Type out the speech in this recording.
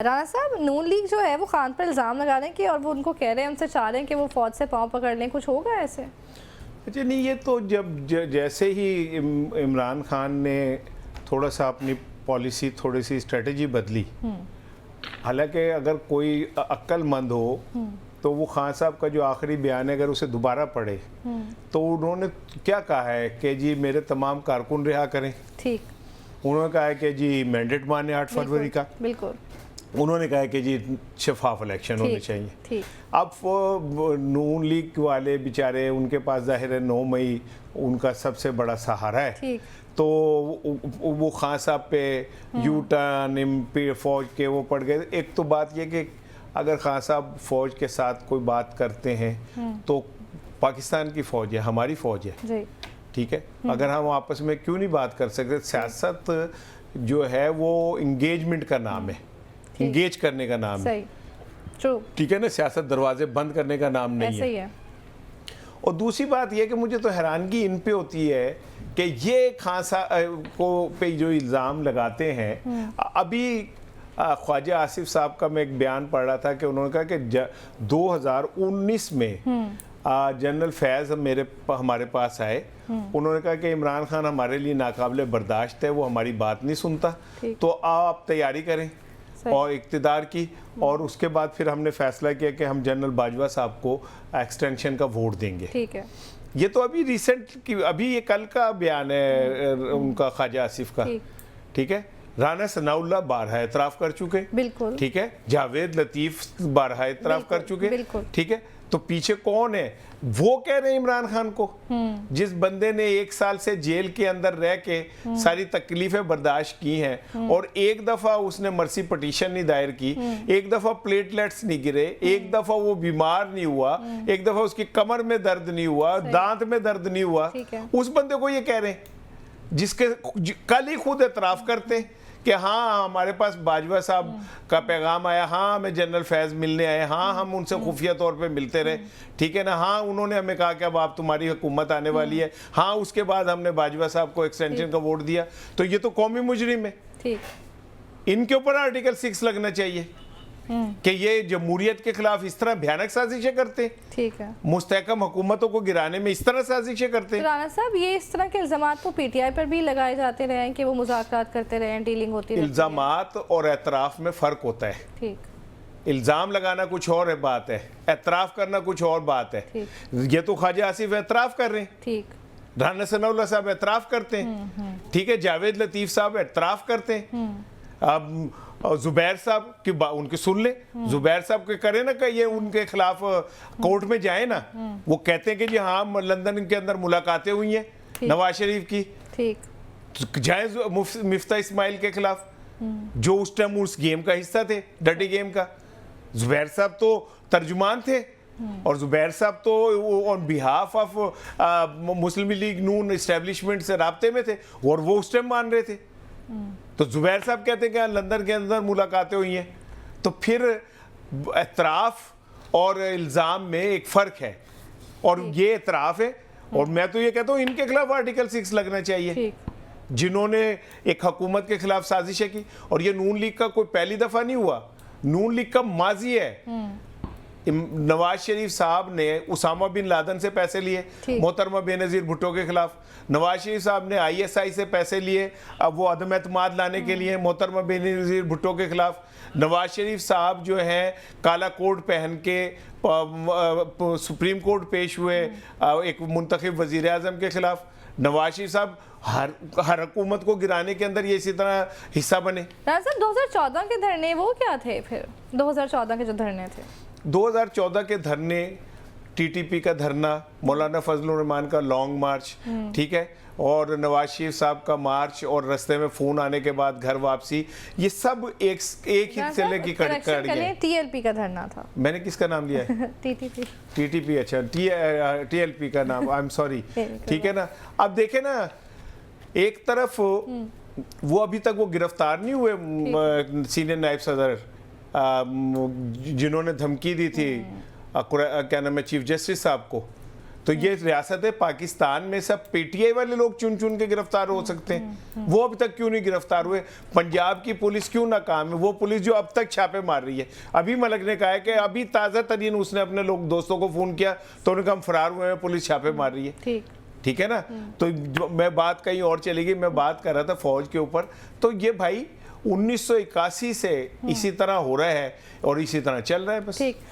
राणा साहब, नून लीग जो है वो खान पर इल्ज़ाम लगा रहे हैं कि और वो उनको कह रहे हैं, उनसे चाह रहे हैं कि वो फौज से पाँव पकड़ लें, कुछ होगा ऐसे? अच्छा नहीं, ये तो जैसे ही इमरान खान ने थोड़ा सा अपनी पॉलिसी, थोड़ी सी स्ट्रेटजी बदली, हालांकि अगर कोई अक्लमंद हो तो वो खान साहब का जो आखिरी बयान है अगर उसे दोबारा पढ़े तो उन्होंने क्या कहा है कि जी मेरे तमाम कारकुन रिहा करें। ठीक। उन्होंने कहा है कि जी मैंडेट माने 8 फरवरी का। बिल्कुल। उन्होंने कहा है कि जी शफाफ इलेक्शन होने चाहिए। ठीक। अब वो नून लीग वाले बेचारे, उनके पास जाहिर है 9 मई उनका सबसे बड़ा सहारा है। ठीक। तो वो खान साहब पे यू टर्न फौज के वो पड़ गए। एक तो बात ये कि अगर खान साहब फौज के साथ कोई बात करते हैं तो पाकिस्तान की फौज है, हमारी फौज है जी। ठीक है, अगर हम आपस में क्यों नहीं बात कर सकते। सियासत जो है वो इंगेजमेंट का नाम है, इंगेज करने का नाम है, ठीक है ना। सियासत दरवाजे बंद करने का नाम नहीं ऐसे ही है। और दूसरी बात यह कि मुझे तो हैरानगी इन पे होती है कि ये खान साहब को पे जो इल्ज़ाम लगाते हैं। अभी ख्वाजा आसिफ साहब का मैं एक बयान पढ़ रहा था कि उन्होंने कहा कि 2019 में जनरल फैज़ हमारे पास आए। उन्होंने कहा कि इमरान खान हमारे लिए नाकाबिले बर्दाश्त है, वो हमारी बात नहीं सुनता, तो आप तैयारी करें और इक़्तिदार की। और उसके बाद फिर हमने फैसला किया कि हम जनरल बाजवा साहब को एक्सटेंशन का वोट देंगे। ठीक है। ये तो अभी रिसेंट की, अभी ये कल का बयान है उनका, ख्वाजा आसिफ का। ठीक है। राना सनाउल्लाह बारहा एतराफ़ कर चुके, बिल्कुल ठीक है। जावेद लतीफ़ बारहा एतराफ़ कर चुके, ठीक है। तो पीछे कौन है? वो कह रहे हैं इमरान खान को, जिस बंदे ने 1 साल से जेल के अंदर रह के सारी तकलीफें बर्दाश्त की हैं और एक दफा उसने मर्सी पटिशन नहीं दायर की, एक दफा प्लेटलेट्स नहीं गिरे, एक दफा वो बीमार नहीं हुआ, एक दफा उसकी कमर में दर्द नहीं हुआ, दांत में दर्द नहीं हुआ, उस बंदे को ये कह रहे हैं, जिसके कल ही खुद एतराफ़ करते कि हाँ हमारे पास बाजवा साहब का पैगाम आया, हाँ हमें जनरल फैज़ मिलने आए, हाँ हम उनसे खुफिया तौर पे मिलते रहे, ठीक है ना, हाँ उन्होंने हमें कहा कि अब आप तुम्हारी हुकूमत आने वाली है, हाँ उसके बाद हमने बाजवा साहब को एक्सटेंशन का वोट दिया। तो ये तो कौमी मुजरिम है, इनके ऊपर आर्टिकल 6 लगना चाहिए कि ये जमहूरियत के खिलाफ इस तरह भयानक साजिशें करते हैं। ठीक है। मुस्तहकम हुकूमतों को गिराने में इस तरह साजिशें करते हैं। राणा साहब, ये इस तरह के इल्जामात तो पीटीआई पर भी लगाए जाते रहे हैं कि वो मुज़ाकरात करते रहे हैं, डीलिंग होती है। इल्जामात और एतराफ़ में फ़र्क होता है। ठीक। इल्ज़ाम लगाना कुछ और है बात है, एतराफ़ करना कुछ और बात है। ये तो ख्वाजा आसिफ एतराफ़ कर रहे हैं, ठीक। राना सनाउल्लाह साहब एतराफ़ करते हैं, ठीक है। जावेद लतीफ़ साहब एतराफ़ करते हैं। अब जुबैर साहब की उनके सुन ले, जुबैर साहब के करे ना कि ये उनके खिलाफ कोर्ट में जाए ना, वो कहते हैं कि जी हाँ लंदन के अंदर मुलाकातें हुई हैं नवाज शरीफ की, ठीक, जाए मिफ्ता इस्माइल के खिलाफ जो उस टाइम उस गेम का हिस्सा थे, डर्टी गेम का। जुबैर साहब तो तर्जुमान थे और जुबैर साहब तो on behalf of Muslim league Noon establishment से राब्ते में थे और वो उस टाइम मान रहे थे। तो जुबैर साहब कहते हैं कि लंदन के अंदर मुलाकातें हुई हैं। तो फिर एतराफ़ और इल्ज़ाम में एक फ़र्क है, और ये एतराफ़ है। और मैं तो ये कहता हूँ इनके खिलाफ आर्टिकल 6 लगना चाहिए, जिन्होंने एक हुकूमत के खिलाफ साजिशें की। और ये नून लीग का कोई पहली दफ़ा नहीं हुआ, नून लीग का माजी है। नवाज शरीफ साहब ने उसामा बिन लादेन से पैसे लिए मोहतरमा बेनज़ीर भुट्टो के खिलाफ, नवाज शरीफ साहब ने आईएसआई से पैसे लिए अब वो अदम एतमाद लाने के लिए मोहतरमा बेनज़ीर भुट्टो के खिलाफ। नवाज शरीफ साहब जो हैं काला कोट पहन के सुप्रीम कोर्ट पेश हुए एक मुंतखब वज़ीर आज़म के खिलाफ। नवाज शरीफ साहब हर हुकूमत को गिराने के अंदर ये इसी तरह हिस्सा बने। सर 2014 के धरने वो क्या थे? फिर 2014 के जो धरने थे, 2014 के धरने, टीटीपी का धरना, मौलाना फजलुर रहमान का लॉन्ग मार्च, ठीक है, और नवाज शरीफ साहब का मार्च और रास्ते में फ़ोन आने के बाद घर वापसी, ये सब एक ही सिले की कड़ी है। टीएलपी का धरना था। मैंने किसका नाम लिया है? टीटीपी। अच्छा, टीएलपी का नाम, आई एम सॉरी, ठीक है ना। अब देखे ना, एक तरफ वो अभी तक वो गिरफ्तार नहीं हुए सीनियर नायब सदर जिन्होंने धमकी दी थी क्या नाम है चीफ जस्टिस साहब को, तो ये रियासत पाकिस्तान में सब पीटीआई वाले लोग चुन चुन के गिरफ्तार हो सकते हैं, वो अभी तक क्यों नहीं गिरफ्तार हुए? पंजाब की पुलिस क्यों नाकाम है? वो पुलिस जो अब तक छापे मार रही है। अभी मलक ने कहा है कि अभी ताज़ा तरीन उसने अपने लोग दोस्तों को फोन किया तो उन्होंने कहा हम फरार हुए हैं, पुलिस छापे मार रही है। ठीक है ना? तो मैं बात कहीं और चली गई, मैं बात कर रहा था फौज के ऊपर। तो ये भाई 1981 से इसी तरह हो रहा है और इसी तरह चल रहा है बस। ठीक।